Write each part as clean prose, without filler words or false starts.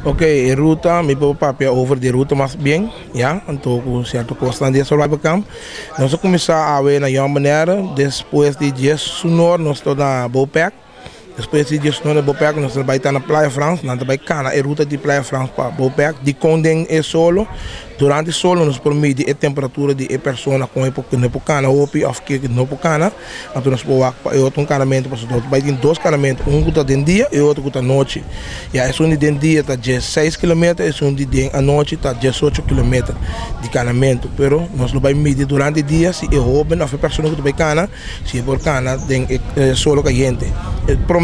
Ok, a ruta, mi papel over de ruta mais bem, ja, então com certo costa de survival camp. Nós começamos a ver na Jambanera, depois de 10 sonor nós estamos na Bopec. Depois de 10 sonor na Bopec, nós vamos estar na Praia France, nós vamos estar na ruta de Praia France para Bopec. De Condem é solo, durante o solo nós permite a temperatura de a pessoa com não pocana ou que não pocana. Então nós podemos outro encanamento para o vai ter dois encanamentos, um que está de dia e outro que está de noite. E a um de dia está 16 km, e um de à noite está 18 km de encanamento. Pero nós vamos medir durante o dia se é jovem ou a pessoa que está cana, se é por cana tem solo caliente.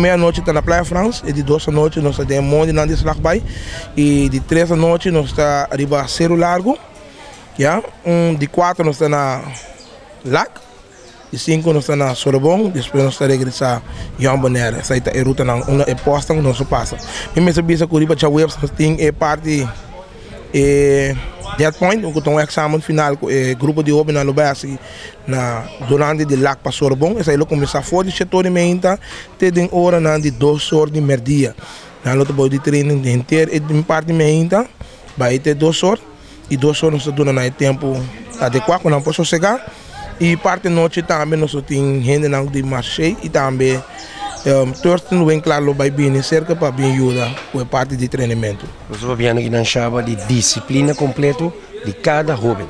Primeira noite está na Praia France, e de 2 da noite nós temos um monte de slagbai, e de 3 da noite nós está arriba a Cerro Largo, yeah? De 4 nós está na Lac, de 5 nós está na Sorbonne, depois nós está regressar a Jambanera. Essa é a ruta uma é posta que nós passa. E mesmo se que o Riba Webs tem é parte Dead Point, que tem um exame final com o grupo de jovens na Lubesi durante o Lac para Sorbonne. Essa aí começa fora do setor de menta, tem hora de 2 horas de merdia. Na outra boa de treino inteiro, em parte de menta, vai ter 2 horas, e 2 horas nós estamos no tempo adequado, não posso chegar. E parte da noite também nós temos gente de marché e também torcendo bem claro vai bem cerca para bem ajuda com parte de treinamento. Nós vamos ver aqui na chave de disciplina completa de cada jovem.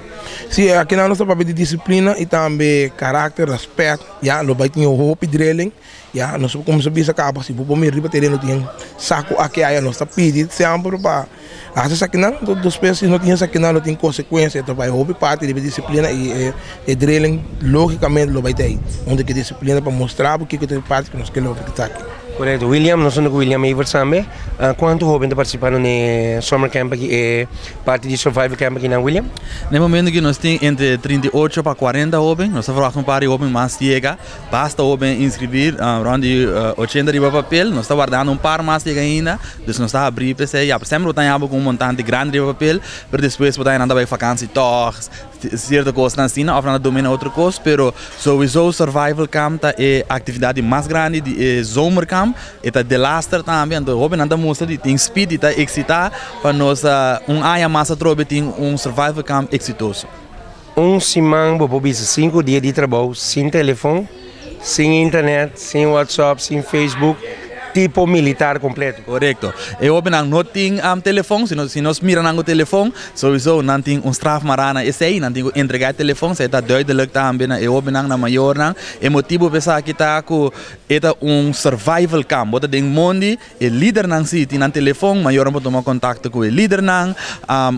Sim, aqui na nossa papel de disciplina e também caráter, respeito, já, nós vai ter o hope drilling, já, nós como se bisa acaba se vou me riba terreno tem saco aqui aí nós tá pedindo sempre para às aqui não dos peças não tinha aqui não tem consequência então vai hope parte de disciplina e drilling logicamente lo vai ter onde que disciplina para mostrar porque que tem parte que nós queremos que tá aqui. Correto. William, nós somos com William Evers também. Quantos jovens participaram no Summer Camp aqui e parte de Survival Camp aqui na William? No momento que nós temos entre 38 para 40 jovens, nós estamos com um par de jovens mais chega. Basta jovem inscrever, around 80 de papel, nós estamos guardando um par mais chega ainda, então nós estamos abrindo para você. Sempre estamos com um montante grande de papel, mas depois podemos andar para vacância, torres, certa coisa assim, ou para dominar outra coisa, pero sowieso o Survival Camp é a atividade mais grande de Zomer Camp. Eta de laster também, então o jovem anda mostra de tem speed, está excitar para nós área massa trobe tem survival camp exitoso. Semana vou bisa 5 dias de trabalho sem telefone, sem internet, sem WhatsApp, sem Facebook. Tipo militar completo. Correto. Eu não tenho telefone, se nós miramos o telefone, sowieso não tem straf marana, esse aí não tem que entregar o telefone, se está duidelijk também, eu na maior não, é motivo pensar que está com survival camp, bota den mundo, o líder não se tem telefone, maior pode tomar contato com o líder não,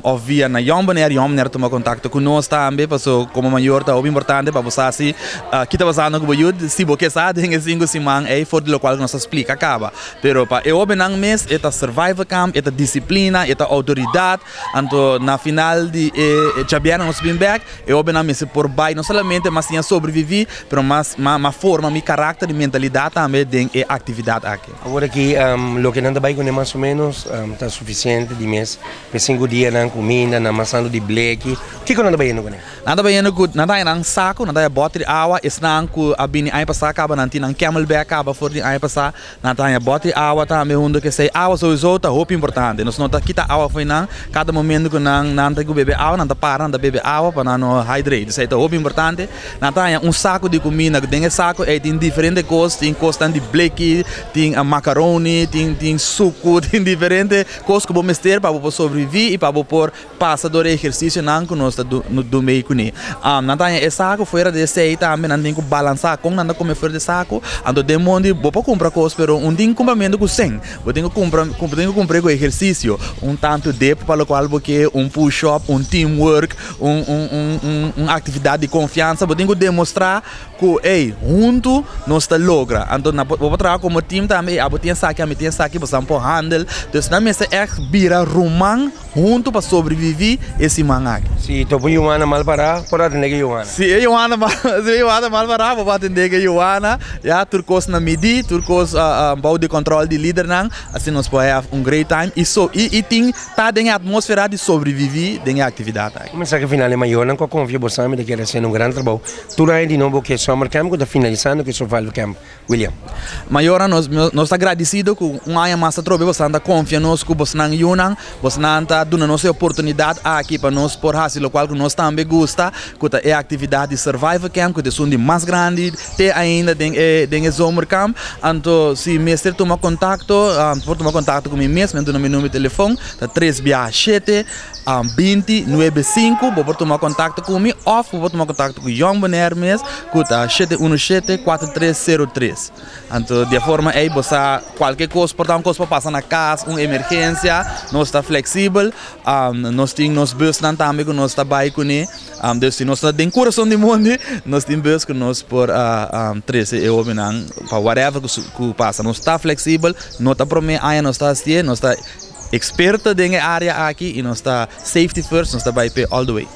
ou via na Jambanera tomar contato com nós também, porque como maior está importante para você assim, que está passando com o ajuda, se você sabe, tem 5 semanas, é for de local que nós explica acaba. Pero pa eu benang mes eta survival camp, eta disciplina, eta autoridade, anto na final de Chabiana nos bem back, eu benang mes por bai não somente mas tinha sobreviver, pero mas forma mi caráter e mentalidade também tem atividade aqui. Agora aqui lo que nanda bai com mais ou menos tá suficiente de mês, para 5 dias na comida, na maçã de bleque. O que nanda bai no né? Nada bai no good, nada nang saco, nada bote de água, esnang ku abini ai passar acaba nanti nang camelback acaba for de ai passar, nada bote água também onde que sei água sowieso tá roupa importante nós não tá quita água foi não cada momento que não tem que beber água não tá para não beber água para não hydrate isso é tá roupa importante não tá saco de comida que tem saco tem diferentes coisas tem coisa de bleque tem macaroni tem suco tem diferentes coisas que vou mister para vou sobreviver e para vou por passador exercício não que nós tá do meio com não tá saco fora de sei também não tem que balançar com não comer fora de saco ando de mundo vou comprar coisas pero tem complemento com 100. Eu tenho que comprar com exercício, tanto de para o qual porque push-up, teamwork, atividade de confiança, eu tenho que demonstrar que junto nós está logra. Então, vou trabalhar como time também, eu tenho saque, você não pode handle. Então, na mesa é vira romã junto para sobreviver esse mangá. Se tu põe Joana mal para atender que Joana. Se Joana mal para, vou atender que Joana, já turcos na midi, turcos bouw de controle de líder nang, assim nós podemos have great time e tem tá dentro atmosfera de sobreviver dentro atividade. Mas que final é maior, não confio você me de que ser grande trabalho. Tu aí de novo que summer camp que está finalizando que survival camp, William. Maior nós está agradecido com ano massa trobe você anda confia nos que você não yunang, você não anda dando nossa oportunidade aqui para nós por fazer o qual que nós também gosta, que é a atividade de survival camp que é de mais grande, tem ainda dentro summer camp. Então se mestre toma contato, por tomar contato com mim mesmo, então no meu número de telefone, tá 367 2095, por tomar contato comigo, ou por tomar contato com o Young Bonaire mesmo, que tá 717-4303. Então, de forma aí, você qualquer coisa, portanto, uma coisa para passar na casa, uma emergência, nós está flexível, nós temos nos bus também que nós está bem com ele, se nós está dentro do coração do mundo, nós temos bus que nós por 13 euros para whatever que passa, nós está flexível, nós está prometendo, nós está assistindo, nós está experta dentro da área aqui e nós está safety first, nós está bem all the way.